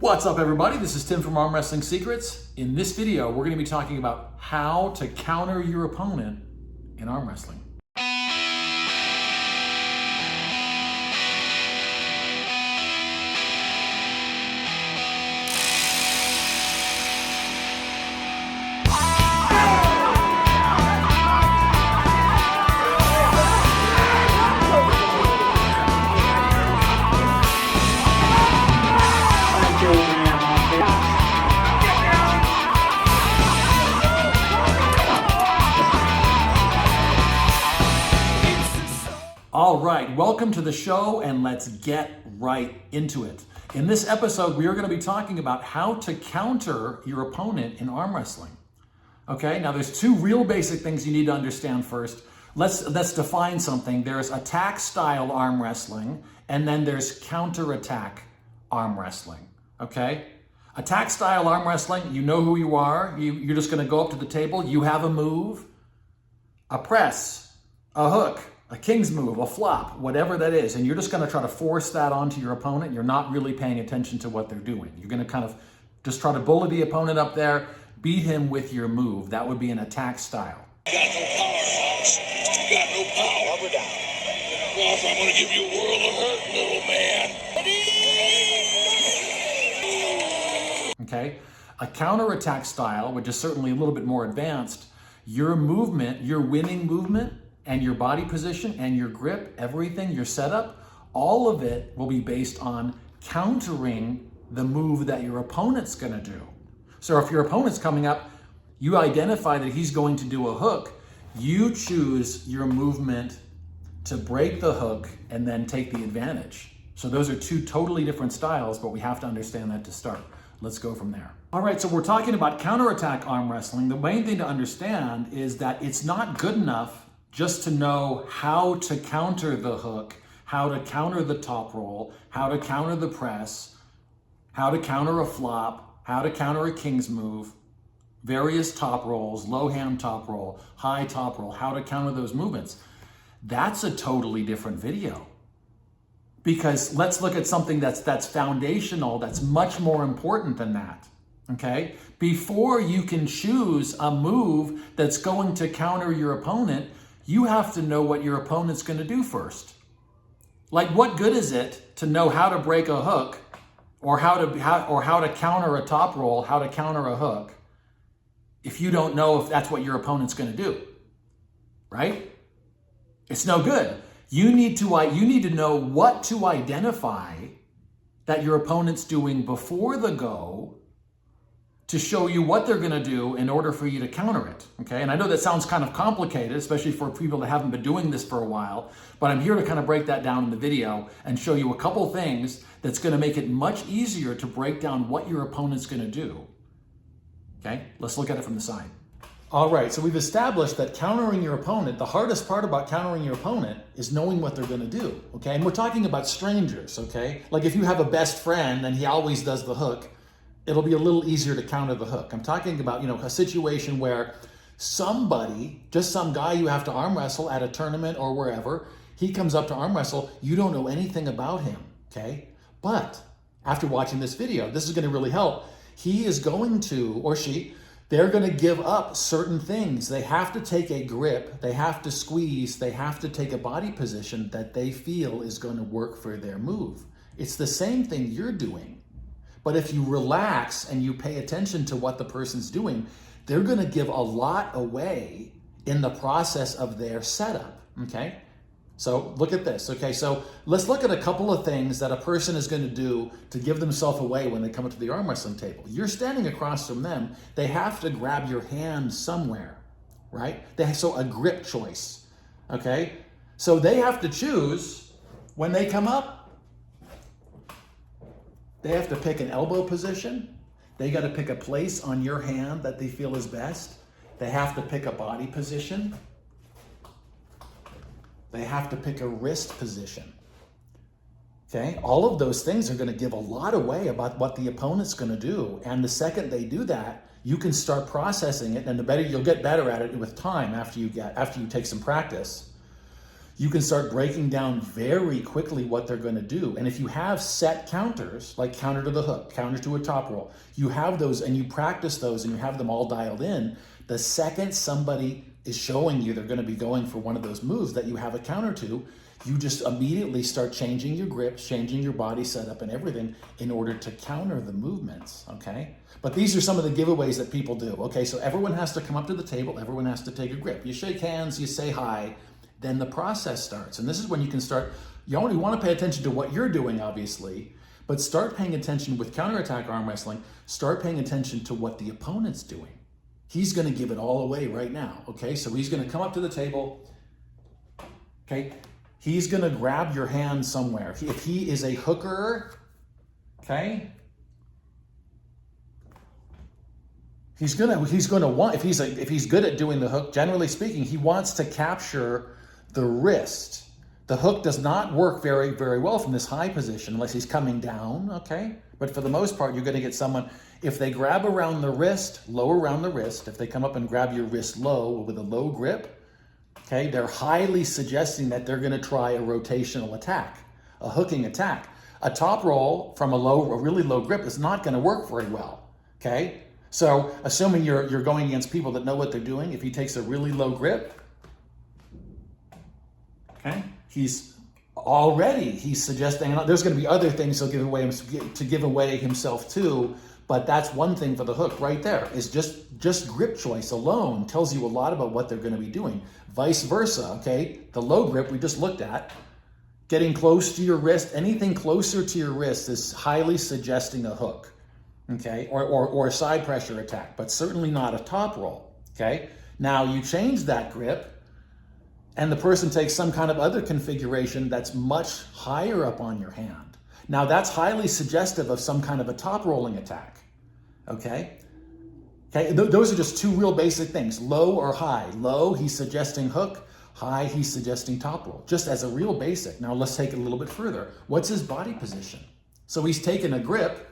What's up, everybody? This is Tim from Arm Wrestling Secrets. In this video, we're going to be talking about how to counter your opponent in arm wrestling. All right, welcome to the show, and let's get right into it. In this episode, we are going to be talking about how to counter your opponent in arm wrestling. Okay, now there's two real basic things you need to understand first. Let's define something. There's attack style arm wrestling, and then there's counterattack arm wrestling. Okay? Attack style arm wrestling, you know who you are. You're just going to go up to the table. You have a move, a press, a hook, a king's move, a flop, whatever that is, and you're just going to try to force that onto your opponent. You're not really paying attention to what they're doing. You're going to kind of just try to bully the opponent up there, beat him with your move. That would be an attack style. You got no power, Hobbs. You got no power. Rubber down. Ralph, I'm going to give you a world of hurt, little man. Okay? A counterattack style, which is certainly a little bit more advanced, your movement, your winning movement, and your body position and your grip, everything, your setup, all of it will be based on countering the move that your opponent's going to do. So if your opponent's coming up, you identify that he's going to do a hook, you choose your movement to break the hook and then take the advantage. So those are two totally different styles, but we have to understand that to start. Let's go from there. All right, so we're talking about counterattack arm wrestling. The main thing to understand is that it's not good enough just to know how to counter the hook, how to counter the top roll, how to counter the press, how to counter a flop, how to counter a king's move, various top rolls, low hand top roll, high top roll, how to counter those movements. That's a totally different video. Because let's look at something that's foundational, that's much more important than that. Okay? Before you can choose a move that's going to counter your opponent, you have to know what your opponent's going to do first. Like, what good is it to know how to break a hook or how to counter a top roll, how to counter a hook, if you don't know if that's what your opponent's going to do, right? It's no good. You need to know what to identify that your opponent's doing before the go to show you what they're going to do in order for you to counter it, okay? And I know that sounds kind of complicated, especially for people that haven't been doing this for a while, but I'm here to kind of break that down in the video and show you a couple things that's going to make it much easier to break down what your opponent's going to do, okay? Let's look at it from the side. All right, so we've established that countering your opponent, the hardest part about countering your opponent is knowing what they're going to do, okay? And we're talking about strangers, okay? Like if you have a best friend and he always does the hook, it'll be a little easier to counter the hook. I'm talking about, a situation where somebody, just some guy you have to arm wrestle at a tournament or wherever, he comes up to arm wrestle, you don't know anything about him, okay? But after watching this video, this is going to really help. He is going to, or she, they're going to give up certain things. They have to take a grip, they have to squeeze, they have to take a body position that they feel is going to work for their move. It's the same thing you're doing. But if you relax and you pay attention to what the person's doing, they're going to give a lot away in the process of their setup, okay? So look at this, okay? So let's look at a couple of things that a person is going to do to give themselves away when they come up to the arm wrestling table. You're standing across from them. They have to grab your hand somewhere, right? So a grip choice, okay? So they have to choose when they come up. They have to pick an elbow position. They got to pick a place on your hand that they feel is best. They have to pick a body position. They have to pick a wrist position. Okay? All of those things are going to give a lot away about what the opponent's going to do. And the second they do that, you can start processing it, and you'll get better at it with time after you take some practice. you can start breaking down very quickly what they're going to do. And if you have set counters, like counter to the hook, counter to a top roll, you have those and you practice those and you have them all dialed in, the second somebody is showing you they're going to be going for one of those moves that you have a counter to, you just immediately start changing your grips, changing your body setup and everything in order to counter the movements, okay? But these are some of the giveaways that people do, okay? So everyone has to come up to the table, everyone has to take a grip. You shake hands, you say hi, then the process starts. And this is when you can start, you only want to pay attention to what you're doing, obviously, but start paying attention with counterattack arm wrestling, start paying attention to what the opponent's doing. He's going to give it all away right now, okay? So he's going to come up to the table, okay? He's going to grab your hand somewhere. If he is a hooker, okay? He's going to want, if he's good at doing the hook, generally speaking, he wants to capture the wrist. The hook does not work very, very well from this high position unless he's coming down, okay? But for the most part, you're going to get someone, if they grab around the wrist, low around the wrist, if they come up and grab your wrist low with a low grip, okay, they're highly suggesting that they're going to try a rotational attack, a hooking attack. A top roll from a really low grip is not going to work very well, okay? So assuming you're going against people that know what they're doing, if he takes a really low grip, okay, he's suggesting, and there's going to be other things he'll give away himself too, but that's one thing for the hook right there, is just grip choice alone tells you a lot about what they're going to be doing. Vice versa, okay, the low grip we just looked at, getting close to your wrist, anything closer to your wrist is highly suggesting a hook, okay, or a side pressure attack, but certainly not a top roll, okay? Now you change that grip, and the person takes some kind of other configuration that's much higher up on your hand. Now that's highly suggestive of some kind of a top rolling attack, okay? Okay, those are just two real basic things, low or high. Low, he's suggesting hook. High, he's suggesting top roll, just as a real basic. Now let's take it a little bit further. What's his body position? So he's taking a grip,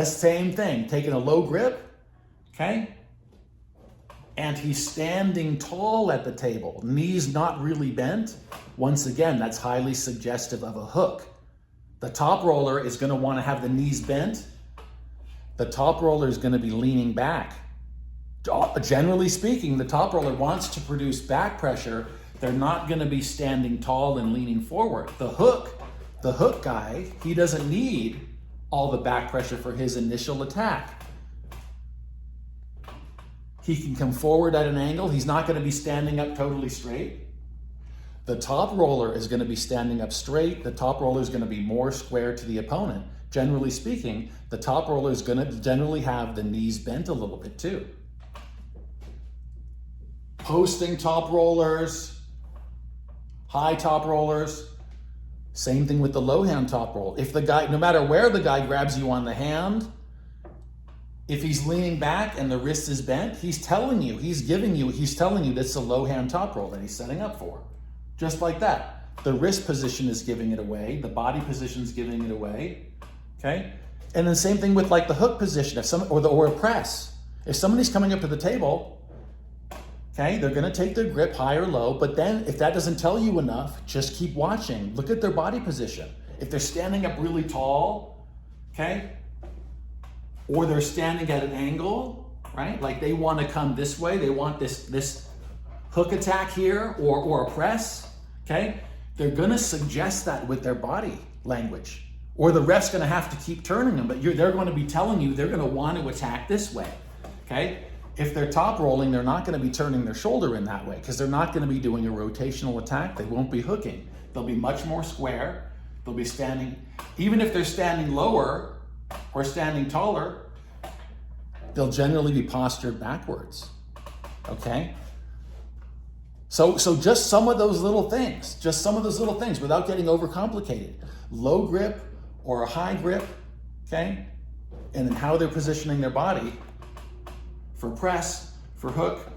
same thing, taking a low grip, okay? And he's standing tall at the table, knees not really bent. Once again, that's highly suggestive of a hook. The top roller is going to want to have the knees bent. The top roller is going to be leaning back. Generally speaking, the top roller wants to produce back pressure. They're not going to be standing tall and leaning forward. The hook guy, he doesn't need all the back pressure for his initial attack. He can come forward at an angle. He's not going to be standing up totally straight. The top roller is going to be standing up straight. The top roller is going to be more square to the opponent. Generally speaking, the top roller is going to generally have the knees bent a little bit too. Posting top rollers, high top rollers, same thing with the low hand top roll. If the guy, no matter where the guy grabs you on the hand, if he's leaning back and the wrist is bent, he's telling you that's a low hand top roll that he's setting up for. Just like that. The wrist position is giving it away. The body position is giving it away. Okay? And then same thing with like the hook position or a press. If somebody's coming up to the table, okay, they're going to take their grip high or low, but then if that doesn't tell you enough, just keep watching. Look at their body position. If they're standing up really tall, okay, or they're standing at an angle, right? Like they want to come this way. They want this hook attack here or a press, okay? They're going to suggest that with their body language. Or the ref's going to have to keep turning them, but they're going to be telling you they're going to want to attack this way, okay? If they're top rolling, they're not going to be turning their shoulder in that way because they're not going to be doing a rotational attack. They won't be hooking. They'll be much more square. They'll be standing, even if they're standing lower or standing taller, they'll generally be postured backwards, okay? So just some of those little things, without getting overcomplicated. Low grip or a high grip, okay? And then how they're positioning their body for press, for hook,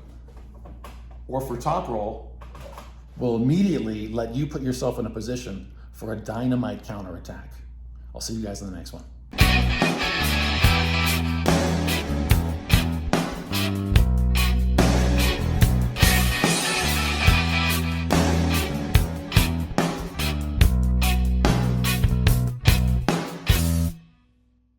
or for top roll will immediately let you put yourself in a position for a dynamite counterattack. I'll see you guys in the next one.